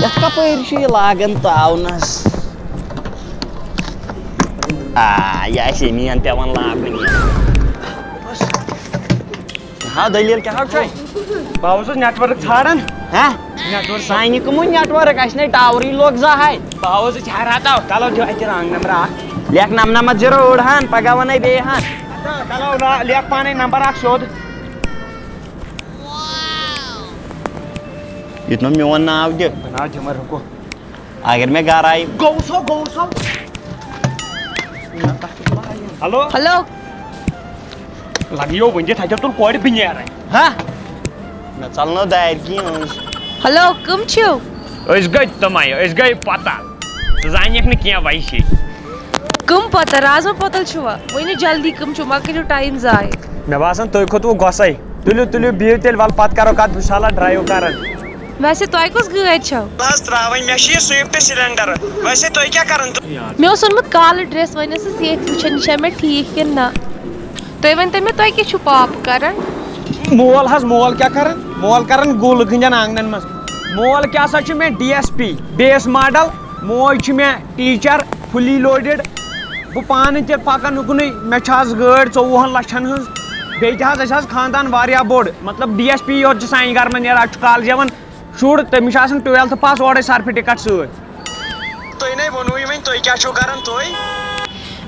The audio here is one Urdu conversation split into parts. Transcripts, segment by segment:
یتھ کپٲرۍ چھُ یہِ لاگان تاونس یہِ آسہِ یمیٖن پٮ۪وان لاگُن یہِ ہاو دٔلیٖل کیٛاہ حظ چھُے بہٕ اوسُس نیٹؤرک ژھانڈان سانہِ کٕمو نیٹؤرک اَسہِ نے ٹاورٕے لوگ زانٛہہ بہٕ اوسُس ژھانڈان چلو دِیو اَتہِ رانٛگ نمبر اکھ لیکھ 99 ہن پگاہ وَنَے بیٚیہِ ہن چلو لیکھ پانے نمبر اکھ سیوٚد یُتھ نہٕ میون ناو دِ بہٕ نہ حظ دِمے رُکو اگر مےٚ گرٕ آیہِ گوٚو سو ہلو ہلو لگیو ؤنِتھ ہتیو تُل کورِ بہٕ نیرے مےٚ ژَلنو دارِ کِنۍ أنٛز ہلو کم چھِو أسۍ گٔے تٕمے أسۍ گٔے پتل ژٕ زانیکھ نہٕ کینٛہہ ویسے کم پتہ رازما پتل چھُوا ؤنِو جلدی کم چھِو ما کٔرِو ٹایم ضایع مےٚ باسان تُہۍ کھوٚتوٕ گۄسے تُلِو تُلِو بِہِو تیٚلہِ وَلہٕ پتہٕ کرو کتھ بہٕ چھُس حالہ ڈرایو کران ویسے تۄہہِ کۄس گٲڑۍ چھو بہٕ حظ تراوٕنۍ مےٚ چھُ یہِ سوِفٹ سلینڈر ویسے تُہۍ کیٛاہ کران مےٚ اوس اوٚنمُت کالہٕ ڈرٛٮ۪س وۄنۍ ٲسٕس ییٚتھۍ وٕچھان یہِ چھا مےٚ ٹھیٖک کِنہٕ نہ تُہۍ ؤنۍتو مےٚ تۄہہِ کیٛاہ چھُو پاپہٕ کران مول حظ مول کیٛاہ کران مول کران گُل گٔنٛدٮ۪ن آنٛگنن منٛز مول کیٛاہ سا چھُ مےٚ D S P base model موج چھِ مےٚ ٹیٖچر فُلی لوڈِڈ بہٕ پانہٕ تہِ پکان اُکنُے مےٚ چھِ حظ گٲڑۍ 24 لچھن ہٕنٛز بیٚیہِ تہِ حظ اَسہِ حظ خاندان واریاہ بوٚڑ مطلب ڈی ایس پی یوت چھُ سانہِ گرٕ منٛز نیران اَتہِ چھُ کالہٕ جوان شُر تٔمِس چھِ آسان 12th پاس اورَے سرفہِ ٹِکٹ سۭتۍ تُہۍ نے ووٚنوُے وۄنۍ تُہۍ کیٛاہ چھُو کران تُہۍ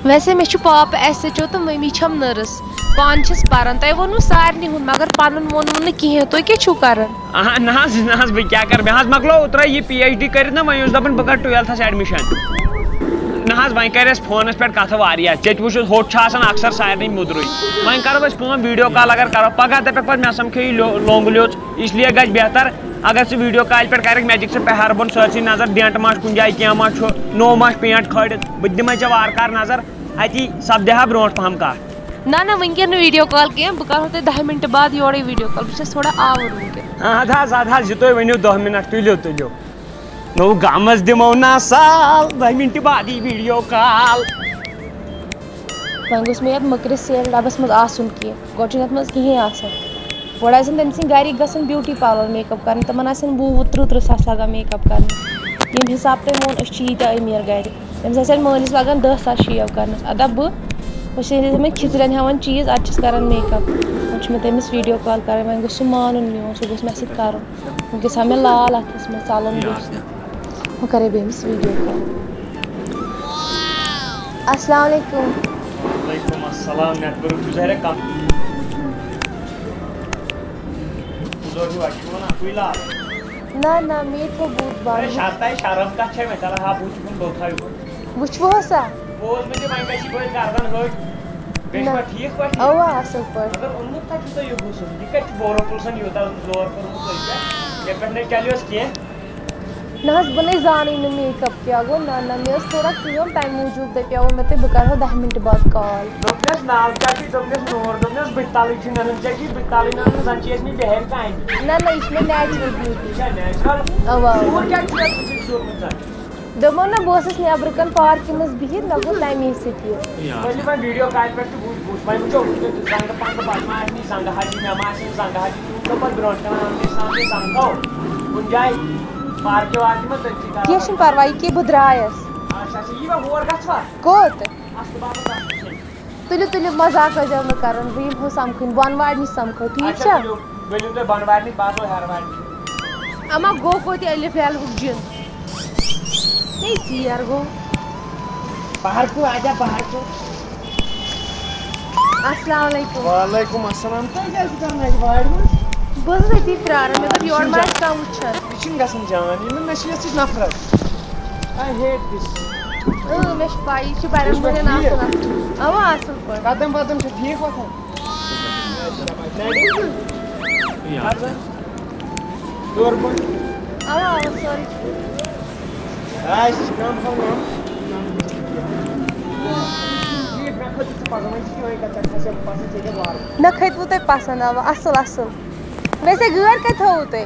ویسے مےٚ چھُ پاپہٕ ایس ایچ او تہٕ مٔمی چھَم نٔرٕس پانہٕ چھَس پران تۄہہِ ووٚنوُ سارنٕے ہُنٛد مگر پنُن ووٚنوُ نہٕ کِہیٖنۍ تُہۍ کیٛاہ چھُو کران نہ حظ بہٕ کیٛاہ کرٕ مےٚ حظ مۄکلو اوترَے یہِ پی ایچ ڈی کٔرِتھ نہ وۄنۍ اوس دَپان بہٕ کرٕ 12تھس ایڈمِشن نہ حظ وۄنۍ کرِ اَسہِ فونس پٮ۪ٹھ کتھٕ واریاہ ژےٚ تہِ وٕچھُتھ ہوٚٹ چھُ آسان اکثر سارنٕے موٚدرُے وۄنۍ کرو أسۍ کٲم ویٖڈیو کال اگر کرو پگاہ دپکھ پتہٕ مےٚ سمکھے یہِ لونٛگہٕ لیوٚژ اس لیے گژھِ بہتر اگر ژٕ ویٖڈیو کالہِ پٮ۪ٹھ کرکھ مےٚ دِکھ ژٕ پہر بۄن سٲرسٕے نظر ڈٮ۪نٛٹ ما چھُ کُنہِ جایہِ کینٛہہ ما چھُ نوٚو ما چھُ پینٹ کھٲلِتھ بہٕ تہِ دِمے ژےٚ وارٕ کارٕ نظر اتی سپدِ ہا برونٛٹھ پہم کتھ نہ وٕنکٮ۪ن نہٕ ویٖڈیو کال کینٛہہ بہٕ کرہو تۄہہِ 10 مِنٹہٕ بعد یورے ویٖڈیو کال بہٕ چھَس تھوڑا آوُر وٕنکٮ۪ن اد حظ یہِ تُہۍ ؤنِو 10 مِنٹ تُلِو نوٚو گامس دِمو نا سال 10 مِنٹہِ بعد یی ویٖڈیو کال وۄنۍ گوٚژھ مےٚ یتھ مٔکرِس سیل ڈبس منٛز آسُن کینٛہہ گۄڈٕ چھُنہٕ یتھ منٛز کِہیٖنۍ آسان گۄڈٕ آسن تٔمۍ سٕنٛدۍ گرِکۍ گژھن بیوٗٹی پارلر میک اپ کرنہِ تِمن آسن 20-30 ساس لگان میک اپ کرنس ییٚمہِ حساب تۄہہِ ووٚن أسۍ چھِ ییٖتیٛاہ أمیٖر گرِ تٔمِس آسن مٲلِس لگان 10 ساس شیو کرنس ادا بہٕ چھَس تٔمِس کھِژرٮ۪ن ہٮ۪وان چیٖز اَدٕ چھَس کران میک اپ وۄنۍ چھُ مےٚ تٔمِس ویٖڈیو کال کرٕنۍ وۄنۍ گوٚژھ سُہ مانُن میون سُہ گوٚژھ مےٚ سۭتۍ کرُن وٕنکٮ۪س آو مےٚ لال اَتھس منٛز ژَلُن گوٚژھ نہٕ وۄنۍ کرے بہٕ أمِس ویٖڈیو کال السلام علیکم وعلیکم السلام نیٹورک چھُ ظٲہرا کم نہ مے تھوٚو بوٗٹھ بنٛد شرم کتھ چھے مےٚ چلو ہا بہٕ تھٲیو وٕچھوٕ سا بوز مےٚ تہِ وۄنۍ گژھِ پٲٹھۍ گردن ہٲٹۍ بیٚیہِ چھُوا ٹھیٖک پٲٹھۍ اَوا اَصٕل پٲٹھۍ مگر اوٚنمُت کتہِ چھُو تۄہہِ یہِ بوٗزُن یہِ کتہِ چھُ بورو پُلسن یوٗتاہ زور کوٚرمُت تۄہہِ پٮ۪ٹھ ییٚتہِ پٮ۪ٹھ نَے چلیوس کینٛہہ نہ حظ بہٕ نَے زانٕے نہٕ میک اپ کیٛاہ گوٚو نہ مےٚ ٲس تھوڑا کٲم تَمہِ موٗجوٗب دَپیو مےٚ تۄہہِ بہٕ کرہو 10 مِنٹہٕ بعد کال دوٚپنَس ناو کیٛاہ چھُے دوٚپنَس نوٗر دوٚپنَس بٕتھِ تَلٕے چھُ نَنان ژےٚ چھُے بٕتھِ تَلٕے نَنان زَن چھِ ٲسمٕتۍ بِہٲرۍ کامہِ نہ یہِ چھِ مےٚ نیچرل بیوٗٹی یہِ چھا نیچرل اَوا سوٗر کیٛازِ چھُ یَتھ بٕتھِس شوٗرمُت زن دوٚپمو نہ بہٕ ٲسٕس نیٚبرٕ کَنۍ پارکہِ منٛز بِہِتھ مےٚ گوٚو تَمی سۭتۍ یہِ ؤلِو وۄنۍ ویٖڈیو کالہِ پٮ۪ٹھ تہِ وٕچھ وۄنۍ وٕچھو زنٛگہٕ پنٛگہٕ پتہٕ ما آسہِ زنٛگہٕ ہَجہِ مےٚ ما آسہِ زنٛگہٕ ہَجہِ تہٕ پَتہٕ برونٛٹھ کَنۍ آمنے سامنے سَمکھو کُنہِ جایہِ پارکہِ وارکہِ منٛز تٔتھی کرو کیٚنٛہہ چھُنہٕ پرواے یہِ کہِ بہٕ درٛایس اچھا یی وۄنۍ ہور گژھوا کوٚت اَصلہٕ باپتھ تُلِو مزاق ٲسۍزیو نہٕ کران بہٕ یِمہو سَمکھٕنۍ بۄنہٕ وارِ نِش سَمکھو ٹھیٖک چھا ؤلِو تُہۍ بۄنہٕ وارِ نِش بہٕ آسو ہیٚرٕ وارِ نِش اما گوٚو کوٚت یہِ الف یلہُک جِن ہے ژیر گوٚو بہر کو آجا بہر کو السلام علیکم وعلیکم السلام تُہۍ کیٛازِ چھِو کران اَتہِ وارِ منٛز بہٕ ٲسٕس أتی پیاران مےٚ دوٚپ یورٕ ما آسہِ کانٛہہ وٕچھان یہِ چھُنہٕ گژھان جان یہِ مےٚ چھِ یَژھ نفرت آی ہیٹ دِس مےٚ چھِ پاے یہِ چھُ بَڑٮ۪ن بَڑٮ۪ن آسان اَوا اَصٕل پٲٹھۍ قدم وَدم چھا ٹھیٖک وۄتھان ہیوٚر بۄن اَوا سورُے آسہِ کَم پَہم ٹھیٖک مےٚ کھٔژ ژٕ پَگاہ وۄنۍ چھِ یِہوٚے کَتھ ژےٚ کھسیا بہٕ باسان ژےٚ گژھِ وارٕ نہ کھٔتوٕ تۄہہِ پسنٛد اَوا اَصٕل ویسے گٲڑۍ کَتہِ تھٲووٕ تۄہہِ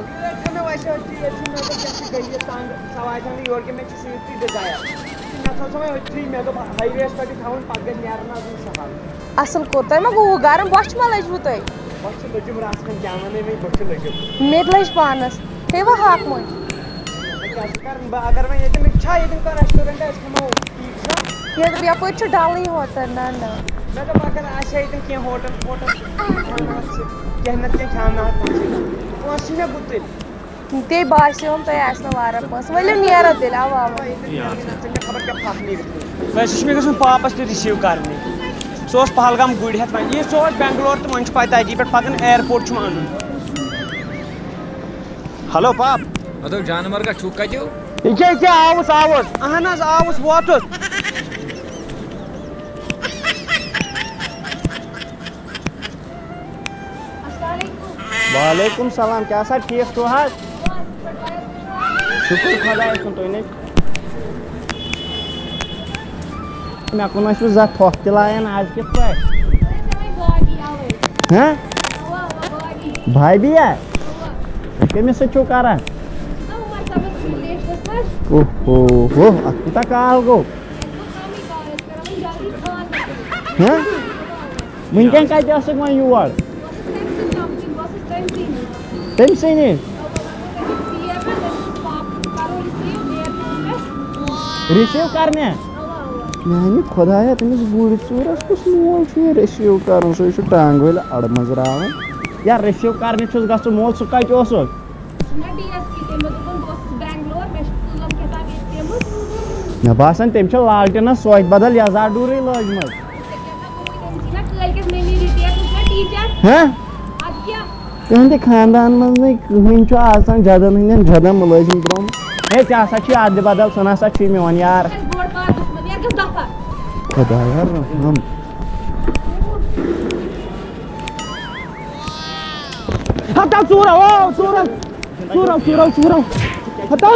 مےٚ وَسیو ژیر چھُ مےٚ دوٚپ کیٛاہ چھِ گٔیہِ تنٛگ سۄ واتہِ ہا نہٕ یورٕ کینٛہہ مےٚ چھِ سوِفٹ ڈِزایر مےٚ تھٲو سۄ وۄنۍ أتھی مےٚ دوٚپ ہاے وییَس پٮ۪ٹھٕے تھاوٕنۍ پَتہٕ گژھِ نیرُن آسُن سہل اَصٕل کوٚر تۄہہِ ما گوٚوٕ گرم بۄچھِ ما لٔجوٕ تۄہہِ بۄچھِ لٔجِم رَژھ کھنٛڈ کیٛاہ وَنَے وۄنۍ بۄچھِ لٔجِم مےٚ تہِ لٔج پانَس تھٲیوا ہاکہٕ مٔنٛڈۍ اگر وۄنۍ ییٚتٮ۪ن چھا ییٚتٮ۪ن کانٛہہ ریسٹورنٹ أسۍ کھٮ۪مو ٹھیٖک چھا یپٲرۍ چھُ ڈلٕے ہوٹل نہ مےٚ دوٚپ اگر آسہِ ہا ییٚتٮ۪ن کینٛہہ ہوٹل کینٛہہ نتہٕ کینٛہہ کھٮ۪وناوَکھ پونٛسہٕ چھِ مےٚ بہٕ تُلہِ تے باسیوم تۄہہِ آسہِ نہٕ واریاہ پونٛسہٕ ؤلِو نیرو تیٚلہِ اوا اوا مےٚ خبر کیٛاہ پھکھ نیٖرِتھ ویسے چھُ مےٚ گژھُن پاپس تہِ رِسیٖو کرنہِ سُہ اوس پہلگام گُرۍ ہٮ۪تھ وۄنۍ یہِ سُہ اوس بٮ۪نگلور تہٕ وۄنۍ چھُ پتہٕ تتی پٮ۪ٹھ پکان اِیرپورٹ چھُم انُن ہلو پاپ مطلب جانور کا چھُکھ کتہِ یہِ آوُس اہن حظ آوُس ووتُس وعلیکم السلام کیٛاہ سا ٹھیٖک چھُو حظ شُکر خۄدایَس کُن تُہۍ نَے مےٚ کُن ٲسوٕ زانٛہہ تھۄکھ تہِ لایان آز کِتھ پٲٹھۍ ہاں بھابی یا کٔمِس سۭتۍ چھُو کران اوہو اَتھ کوٗتاہ کال گوٚو ہاں وٕنکٮ۪ن کَتہِ ٲسٕکھ وۄنۍ یور تٔمۍ سٕے نِش رِسیٖو کرنہِ میانہِ خۄدایا تٔمِس گُرۍ ژوٗرَس کُس مول چھُ یہِ رِسیٖو کَرُن سُے چھُ ٹانٛگہٕ وٲلۍ اَڑمٕزراوان یا رِسیٖو کرنہِ چھُس گژھُن مول سُہ کَتہِ اوسُکھ مےٚ باسان تٔمۍ چھِ لالٹیٖنَس سوچ بدل یزار ڈوٗرٕے لٲجمٕژ ہاں تُہٕنٛدِ خاندان منٛز نَے کٕہٕنۍ چھُ آسان جدن ہٕنٛدٮ۪ن جدن مُلٲزِم ترٛوومُت ہے ژےٚ ہسا چھُے اَدٕ بدل سُہ نہ سا چھُے میون یار خۄدایا رحم ہتا ژوٗرو ہتا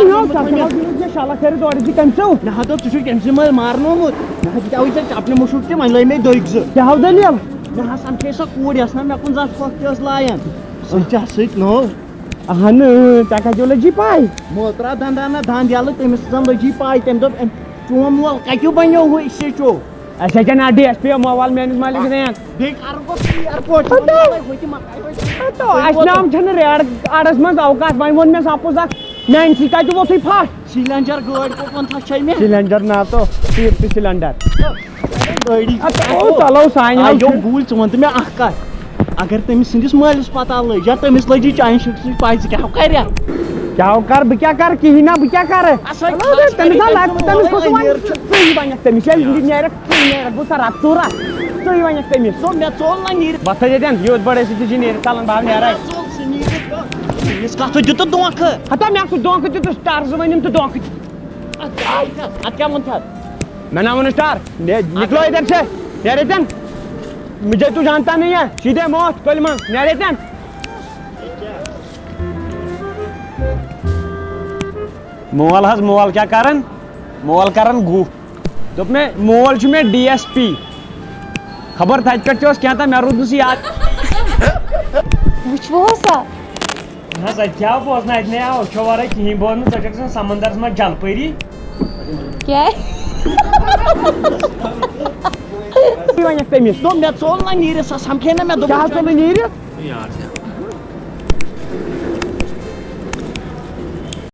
شالہ کٔرِتھ اورٕ دِ کٔمۍ ژٕ مےٚ ہا دوٚپ ژٕ چھُکھ کٔمۍ سٕے منٛز مارنومُت مےٚ ہا دِتاوٕے ژےٚ چپنہِ مُشُک تہِ وۄنۍ لٲگۍ مےٚ دٔگۍ زٕ کیٛاہ ہو دٔلیٖل مےٚ ہا سمکھے سۄ کوٗر یۄس نہ مےٚ کُن زانٛہہ تھۄکھ تہِ ٲس لایان سُہ ژےٚ سۭتۍ نوٚو اہن ژےٚ کَتیو لٔجی پاے موترا دنٛدانا دنٛد یَلہٕ تٔمِس زن لٔجی پاے تٔمۍ دوٚپ چون مول کَتیو بنیو ہُہ سِچو اَسہِ ہیٚکن اَڈٕ اَسہِ پیٚیو موال میٲنِس مٲلِس رینٛٹ بیٚیہِ کَرٕ بہٕ اِیرپورٹ اَسہِ نام چھنہٕ ریڈ اَڈس منٛز اوقات وۄنۍ ووٚن مےٚ سپوز اکھ میانہِ سۭتۍ کَتہِ ووتھُے پھٹ سِلینڈر گٲڑۍ کوٚت تھَکھ چھے مےٚ سِلینڈر نہ تو تیٖرتھٕے سِلینڈر چلو سانہِ بوٗلۍ ژٕ وَن تہٕ مےٚ اکھ کَتھ اگر تٔمِس سٕنٛدِس مٲلِس پتہ لٔج یا تٔمِس لٔجی چانہِ شُرۍ پاے ژٕ کیٛاہ کرِ کیٛاہ کر بہٕ کیٛاہ کرٕ کِہیٖنۍ نہ بہٕ کیٛاہ کرٕ ژٕے وَنٮ۪کھ تٔمِس ییٚلہِ نیرَکھ ژٕے نیرَکھ بہٕ سا رَٹہٕ ژٕ رَٹھ ژٕے وَنٮ۪کھ تٔمِس مےٚ ژول نہ نیٖرِتھ بہٕ تھٲے ییٚتٮ۪ن یوٗت بٔڑ ٲسِتھ تہِ چھِ نیٖرِتھ ژَلان بہٕ نیرے تٔمِس کَتھ دِتُکھ دھونٛکھٕ ہتا مےٚ کُس دھونٛکھٕ دیُتُس ٹَر زٕ ؤنِم تہٕ دھونٛکھٕ اَتھ کیٛاہ ووٚن مےٚ نہ ووٚنُس ٹَر نِکلو ییٚتٮ۪ن سے نیر ییٚتٮ۪ن مجھے تو جانتا نہیں ہے سیدھے موت کٔلۍ منٛز نیر ییٚتٮ۪ن مول حظ مول کیٛاہ کران مول کران گُہہ دوٚپ مےٚ مول چھُ مےٚ ڈی ایس پی خبر تَتہِ پٮ۪ٹھ تہِ اوس کینٛہہ تام مےٚ روٗد نہٕ سُہ یاد وٕچھوٕ سا نہ حظ اَتہِ کیٛاہ بوزنہٕ اَتہِ نے آو چھو وَرٲے کِہیٖنۍ بوزنہٕ ژٕ چھَکھ آسان سمندرس منٛز جلپٲری کیٛاہ وَنٮ۪کھ تٔمِس دوٚپ مےٚ ژول نہ نیٖرِتھ سۄ سمکھے نہ مےٚ کیٛاہ ژٕ نیٖرِتھ